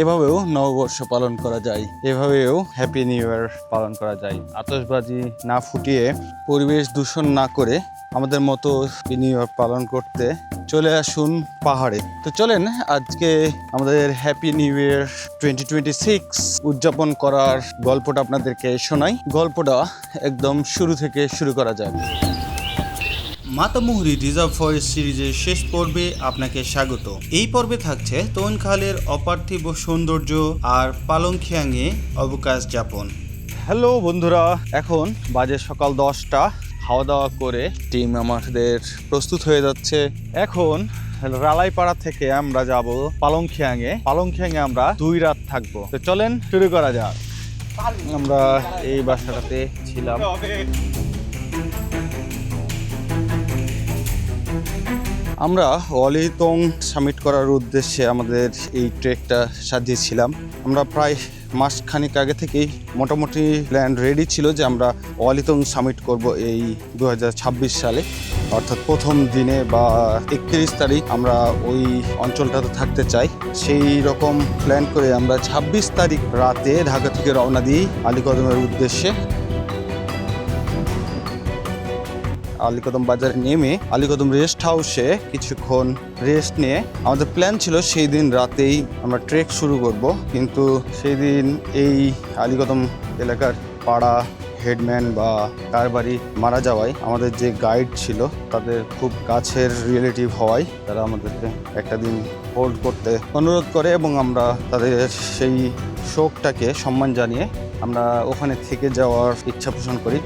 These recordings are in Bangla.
এভাবেও নববর্ষ পালন করা যায়, এভাবেও হ্যাপি নিউ ইয়ার পালন করা যায়। আতশবাজি না ফুটিয়ে, পরিবেশ দূষণ না করে আমাদের মতো নিউ ইয়ার পালন করতে চলে আসুন পাহাড়ে। তো চলেন আজকে আমাদের হ্যাপি নিউ ইয়ার 2026 উদযাপন করার গল্পটা আপনাদেরকে শোনাই। গল্পটা একদম শুরু থেকে শুরু করা যাক। মাতামুহুরী রিজার্ভ ফরেস্ট সিরিজের শেষ পর্বে আপনাকে স্বাগত। এই পর্বে থাকছে তোন খালের অপার্থিব সৌন্দর্য আর পালংখিয়াংয়ে অবকাশ যাপন। হ্যালো বন্ধুরা, এখন বাজে সকাল 10টা। খাওয়া দাওয়া করে টিম আমাদের প্রস্তুত হয়ে যাচ্ছে। এখন রালাইপাড়া থেকে আমরা যাব পালংখিয়াংয়ে। পালংখিয়াংয়ে আমরা 2 রাত থাকবো। তো চলেন শুরু করা যাক। আমরা এই বাসাটাতে ছিলাম। আমরা ওয়ালিতং সামিট করার উদ্দেশ্যে আমাদের এই ট্রেকটা সাজিয়েছিলাম। আমরা প্রায় মাসখানিক আগে থেকেই মোটামুটি প্ল্যান রেডি ছিল যে আমরা ওয়ালিতং সামিট করব এই 2026 সালে, অর্থাৎ প্রথম দিনে বা 31 তারিখ আমরা ওই অঞ্চলটাতে থাকতে চাই। সেই রকম প্ল্যান করে আমরা 26 তারিখ রাতে ঢাকা থেকে রওনা দিই আলীকদমের উদ্দেশ্যে। আলীকদম বাজারে নেমে আলীকদম রেস্ট হাউসে কিছুক্ষণ রেস্ট নিয়ে আমাদের প্ল্যান ছিল সেই দিন রাতেই আমরা ট্রেক শুরু করব, কিন্তু সেই দিন এই আলীকদম এলাকার পাড়া হেডম্যান বা কার বাড়ি মারা যাওয়ায় আমাদের যে গাইড ছিল তাদের খুব কাছের রিলেটিভ হওয়ায় তারা আমাদেরকে একটা দিন হোল্ড করতে অনুরোধ করে এবং আমরা তাদের সেই শোকটাকে সম্মান জানিয়ে আমরা ওখানে থেকে যাওয়ার ইচ্ছা পোষণ করি।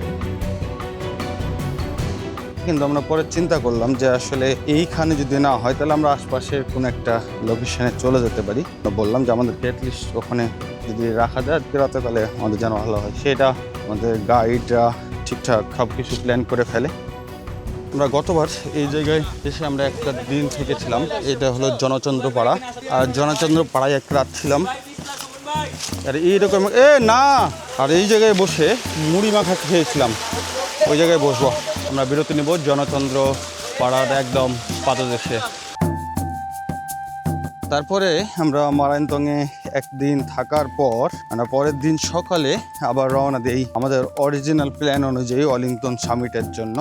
কিন্তু আমরা পরে চিন্তা করলাম যে আসলে এইখানে যদি না হয় তাহলে আমরা আশপাশের কোনো একটা লোকেশনে চলে যেতে পারি। বললাম যে আমাদেরকে অ্যাটলিস্ট ওখানে যদি রাখা যায় রাতে তাহলে আমাদের যেন ভালো হয়। সেটা আমাদের গাইডরা ঠিকঠাক সব কিছু প্ল্যান করে ফেলে। আমরা গতবার এই জায়গায় এসে আমরা একটা দিন থেকেছিলাম। এটা হলো জনচন্দ্র পাড়া, আর জনচন্দ্র পাড়ায় এক রাত ছিলাম। আর এইরকম না, আর এই জায়গায় বসে মুড়ি মাখা খেয়েছিলাম। ওই জায়গায় বসবো। আমরা বিরতি নেব জনচন্দ্র পাড়ার একদম পাদদেশে। তারপরে আমরা মারায়ন্তংয়ে একদিন থাকার পর আমরা পরের দিন সকালে আবার রওনা দিই আমাদের অরিজিনাল প্ল্যান অনুযায়ী ওয়ালিংটন সামিটের জন্য।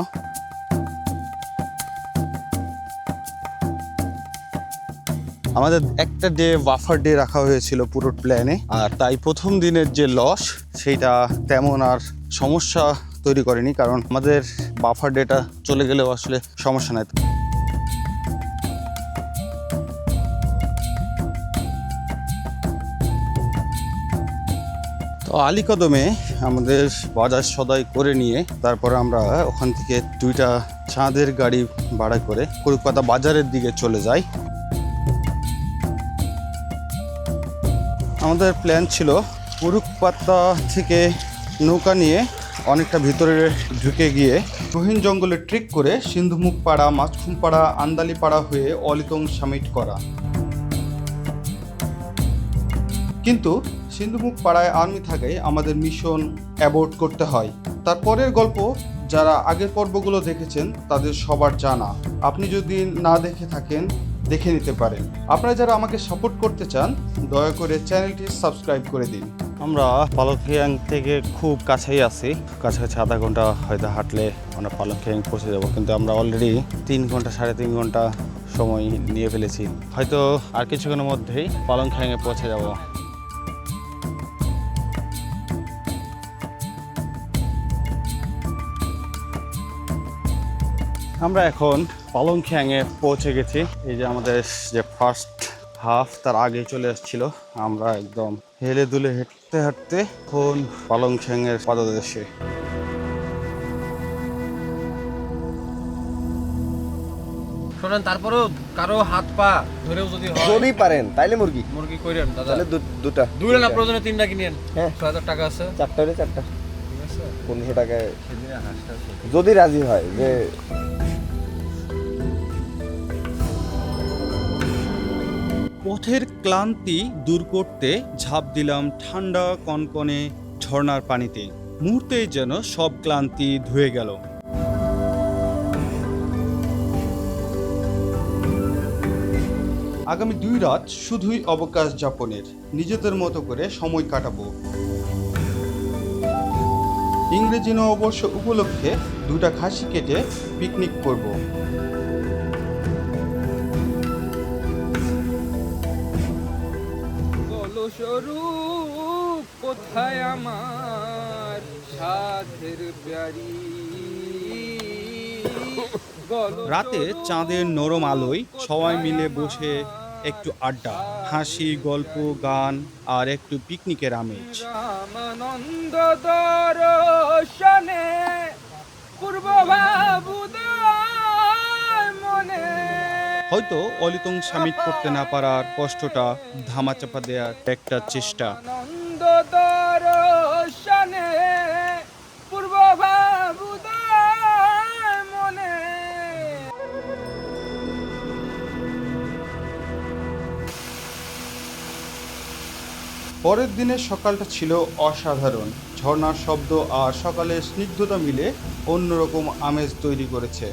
আমাদের একটা ডে বাফার ডে রাখা হয়েছিল পুরো প্ল্যানে, আর তাই প্রথম দিনের যে লস সেইটা তেমন আর সমস্যা তৈরি করেনি, কারণ আমাদের বাফার ডেটা চলে গেলেও আসলে সমস্যা নাই। তো আলীকদমে আমাদের বাজার সদাই করে নিয়ে তারপরে আমরা ওখান থেকে 2টা চাঁদের গাড়ি ভাড়া করে কুরুকপাতা বাজারের দিকে চলে যাই। আমাদের প্ল্যান ছিল কুরুকপাতা থেকে নৌকা নিয়ে অনেকটা ভিতরে ঢুকে গিয়ে গহীন জঙ্গলে ট্রেক করে সিন্ধুমুখ পাড়া, মাছখুম পাড়া, আন্দালি পাড়া হয়ে ওয়ালিতং সামিট করা। কিন্তু সিন্ধুমুখ পাড়ায় আর্মি থাকায় আমাদের মিশন অ্যাবর্ট করতে হয়। তারপরের গল্প যারা আগের পর্বগুলো দেখেছেন তাদের সবার জানা। আপনি যদি না দেখে থাকেন দেখে নিতে পারেন। আপনারা যারা আমাকে সাপোর্ট করতে চান দয়া করে চ্যানেলটি সাবস্ক্রাইব করে দিন। আমরা পালংখিয়াং থেকে খুব কাছেই আছি, কাছাকাছি আধা ঘন্টা হয়তো হাঁটলে আমরা পালংখিয়াং পৌঁছে যাব, কিন্তু আমরা অলরেডি 3 ঘন্টা 3.5 ঘন্টা সময় নিয়ে ফেলেছি। হয়তো আর কিছুক্ষণের মধ্যেই পালংখিয়াংয়ে পৌঁছে যাব। আমরা এখন পালংখিয়াংয়ে পৌঁছে গেছি। এই যে আমাদের যে ফার্স্ট হাফ তার আগে চলে আসছিল। আমরা একদম হেলে দুলে হেঁটতে হাঁটতে এখন পালংখিয়াংয়ের পাদদেশে। শোনেন, তারপরেও কারো হাত পা ধরেও যদি পারেন তাইলে মুরগি কইরেন দাদা, তাহলে দুটা না প্রয়োজনে 3টা কিনেন। হ্যাঁ, 6000 টাকা আছে, 4টা হলে 4টা, ঠিক আছে 1500 টাকায় যদি রাজি হয়। যে পথের ক্লান্তি দূর করতে ঝাঁপ দিলাম ঠান্ডা কনকনে ঝর্ণার পানিতে। মুহূর্তেই যেন সব ক্লান্তি ধুয়ে গেল। আগামী 2 রাত শুধুই অবকাশ যাপনের, নিজেদের মতো করে সময় কাটাবো। ইংরেজি নববর্ষ উপলক্ষে 2টা খাসি কেটে পিকনিক করব। স্বরূপ কোথায় আমার সাধের প্যারি। রাতে চাঁদের নরম আলোয় সবাই মিলে বসে একটু আড্ডা, হাসি, গল্প, গান আর একটু পিকনিকের আমেজ। রামানন্দ দর্শনে পূর্ব ভাবুদয় মনে। হয়তো অলিতং সামিট করতে না পারার কষ্টটা ধামাচাপা দেওয়ার একটা চেষ্টা। আনন্দ দর্শনে পূর্ব ভাবুদয় মনে। পরের দিনের সকালটা ছিল অসাধারণ। ঝর্ণার শব্দ আর সকালের স্নিগ্ধতা মিলে অন্যরকম আমেজ তৈরি করেছে।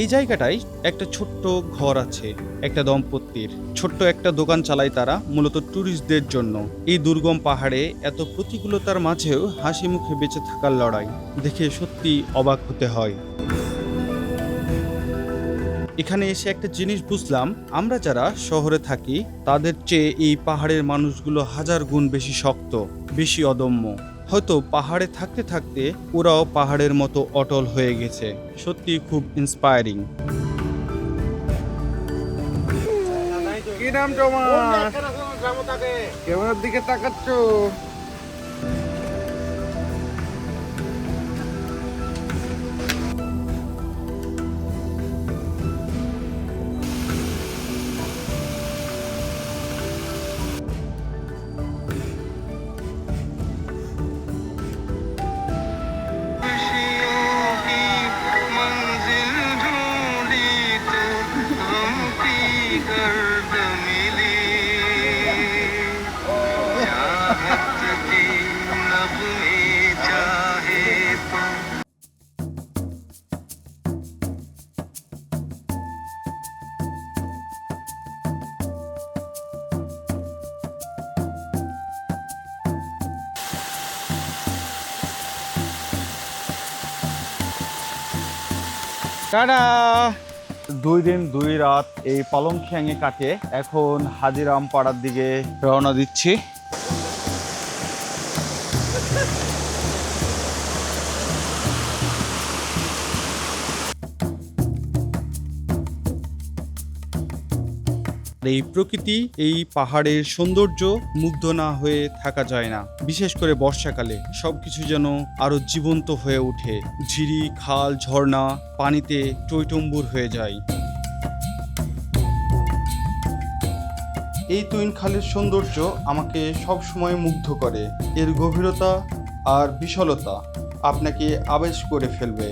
এই জায়গাটায় একটা ছোট্ট ঘর আছে একটা দম্পতির। ছোট্ট একটা দোকান চালায় তারা, মূলত ট্যুরিস্টদের জন্য। এই দুর্গম পাহাড়ে এত প্রতিকূলতার মাঝেও হাসি মুখে বেঁচে থাকার লড়াই দেখে সত্যি অবাক হতে হয়। এখানে এসে একটা জিনিস বুঝলাম, আমরা যারা শহরে থাকি তাদের চেয়ে এই পাহাড়ের মানুষগুলো হাজার গুণ বেশি শক্ত, বেশি অদম্য। হয়তো পাহাড়ে থাকতে থাকতে ওরাও পাহাড়ের মতো অটল হয়ে গেছে। সত্যি খুব ইন্সপায়ারিং। কি নাম তোমার? কেমন দিকে তাকাচ্ছ? টাটা। 2 দিন 2 রাত এই পালংখ্যাংয়ে কাটে এখন হাজিরাম পাড়ার দিকে রওনা দিচ্ছি। এই প্রকৃতি, এই পাহাড়ের সৌন্দর্য মুগ্ধ না হয়ে থাকা যায় না। বিশেষ করে বর্ষাকালে সবকিছু যেন আরো জীবন্ত হয়ে ওঠে। ঝিরি, খাল, ঝর্ণা পানিতে টইটম্বুর হয়ে যায়। এই তুইন খালের সৌন্দর্য আমাকে সব সময় মুগ্ধ করে। এর গভীরতা আর বিশালতা আপনাকে আবেশ করে ফেলবে।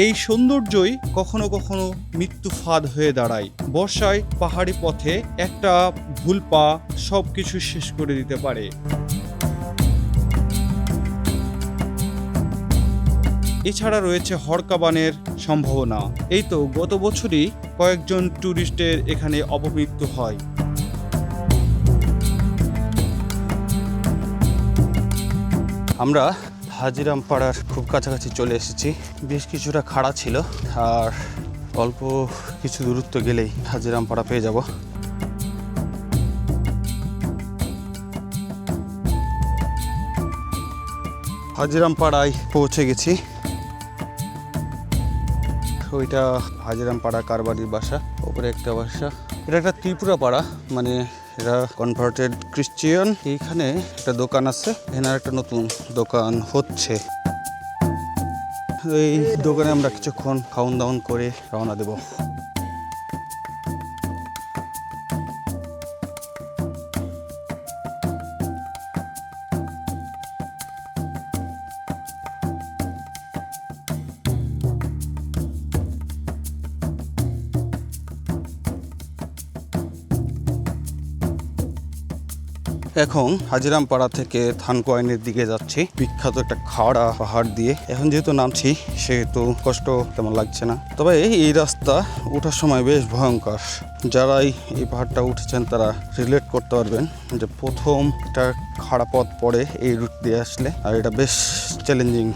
এই সৌন্দর্যই কখনো কখনো মৃত্যু ফাঁদ হয়ে দাঁড়ায়। বর্ষায় পাহাড়ি পথে একটা ভুল পা সবকিছু শেষ করে দিতে পারে। এছাড়া রয়েছে হড়কাবানের সম্ভাবনা। এই তো গত বছরই কয়েকজন ট্যুরিস্টের এখানে অপমৃত্যু হয়। আমরা হাজিরাম পাড়ার খুব কাছাকাছি চলে এসেছি। বেশ কিছুটা খাড়া ছিল, আর অল্প কিছু দূরত্ব গেলেই হাজিরাম পাড়া পেয়ে যাব। হাজিরাম পাড়ায় পৌঁছে গেছি। ওইটা হাজিরাম পাড়া কারবারির বাসা, ওপরে একটা বাসা। এটা একটা ত্রিপুরা পাড়া, মানে এরা কনভার্টেড খ্রিস্টিয়ান। এইখানে একটা দোকান আছে, এখানে একটা নতুন দোকান হচ্ছে। এই দোকানে আমরা কিছুক্ষণ খাওন দাওন করে রওনা দেব। এখন হাজিরামপাড়া থেকে থানকোয়াইনের দিকে যাচ্ছি, বিখ্যাত একটা খাড়া পাহাড় দিয়ে। এখন যেহেতু নামছি সেহেতু কষ্ট তেমন লাগছে না, তবে এই রাস্তা ওঠার সময় বেশ ভয়ঙ্কর। যারাই এই পাহাড়টা উঠেছেন তারা রিলেট করতে পারবেন যে প্রথম একটা খাড়া পথ পড়ে এই রুট দিয়ে আসলে, আর এটা বেশ চ্যালেঞ্জিং।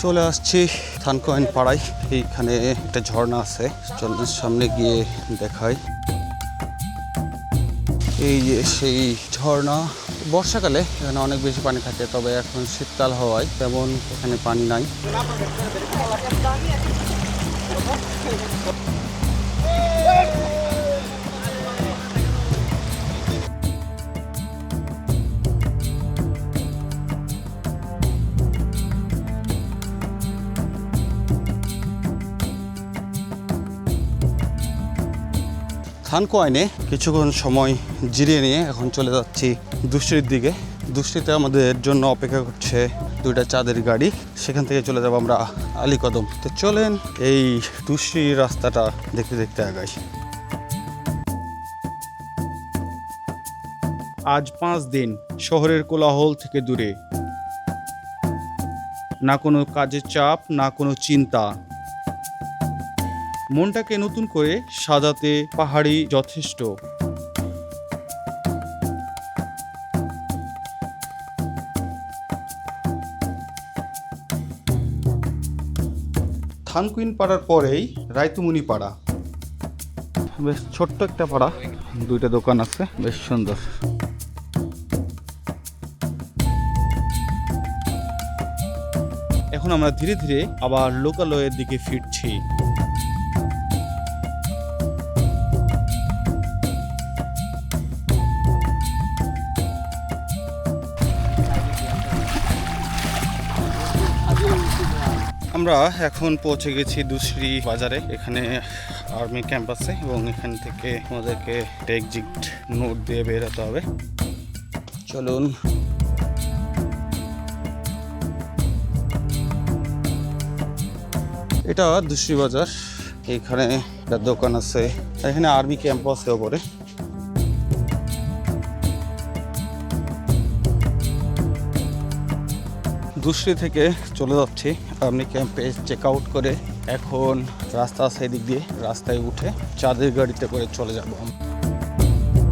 চলে আসছি থানকোয়াইন পাড়ায়। এইখানে একটা ঝর্ণা আছে, চলেন সামনে গিয়ে দেখাই। এই যে সেই ঝর্ণা। বর্ষাকালে এখানে অনেক বেশি পানি থাকে, তবে এখন শীতকাল হওয়ায় তেমন এখানে পানি নাই। থানকোয়াইনে কিছুক্ষণ সময় জিরিয়ে নিয়ে এখন চলে যাচ্ছি দুশ্রীর দিকে। দুশ্রীতে আমাদের জন্য অপেক্ষা করছে দুইটা চাঁদের গাড়ি, সেখান থেকে চলে যাব আমরা আলীকদম। তো চলেন এই দুশ্রীর রাস্তাটা দেখতে দেখতে আগাই। আজ 5 দিন শহরের কোলাহল থেকে দূরে, না কোনো কাজের চাপ, না কোনো চিন্তা। মনটাকে নতুন করে সাজাতে পাহাড়ি যথেষ্ট। থানকুইন পাড়ার পরেই রায়তুমুনি পাড়া, বেশ ছোট্ট একটা পাড়া, দুইটা দোকান আছে, বেশ সুন্দর। এখন আমরা ধীরে ধীরে আবার লোকালয়ের দিকে ফিরছি। আমরা এখন পৌঁছে গেছি দুশ্রী বাজারে। এখানে আর্মি ক্যাম্প আছে এবং এখান থেকে আমাদেরকে এক্সিট নোট দিয়ে বের হতে হবে। চলুন। এটা দুশ্রী বাজার, এখানে একটা দোকান আছে, এখানে আর্মি ক্যাম্প আছে ওপরে। দুশ্রী থেকে চলে যাচ্ছি আর্মি ক্যাম্পে চেক আউট করে। এখন রাস্তা আছে এদিক দিয়ে, রাস্তায় উঠে চাঁদের গাড়িতে করে চলে যাব।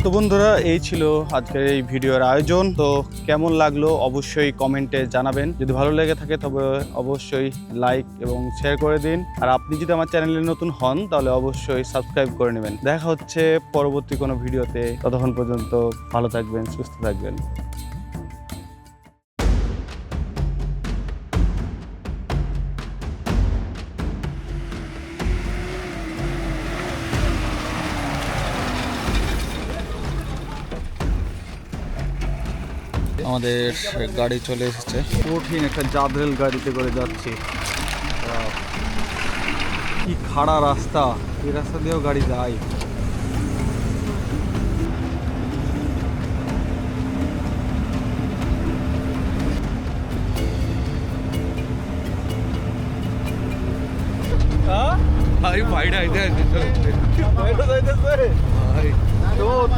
তো বন্ধুরা, এই ছিল আজকের এই ভিডিওর আয়োজন। তো কেমন লাগলো অবশ্যই কমেন্টে জানাবেন। যদি ভালো লেগে থাকে তবে অবশ্যই লাইক এবং শেয়ার করে দিন। আর আপনি যদি আমার চ্যানেলে নতুন হন তাহলে অবশ্যই সাবস্ক্রাইব করে নেবেন। দেখা হচ্ছে পরবর্তী কোনো ভিডিওতে। ততক্ষণ পর্যন্ত ভালো থাকবেন, সুস্থ থাকবেন। আমাদের গাড়ি চলে এসেছে, কঠিন একটা জাদরেল গাড়িতে করে যাচ্ছি। কি খাড়া রাস্তা, এই রাস্তা দিয়েও গাড়ি যায়।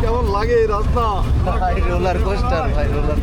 কেমন লাগে রাস্তা? রোলার কোস্টার ভাই, রোলার